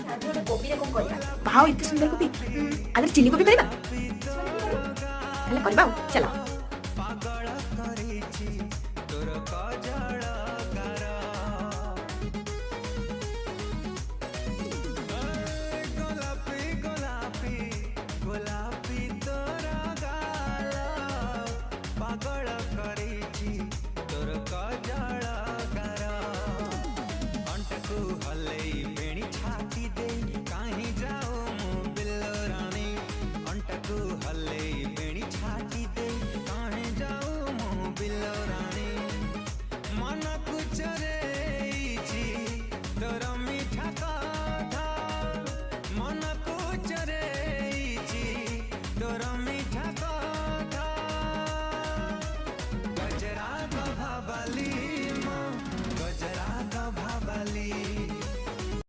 कोबी रे कोन करबा भाव इतने सुंदर कोबी अगर चिली कोबी करबा हेले करबा चलो हले बेणी छाती दे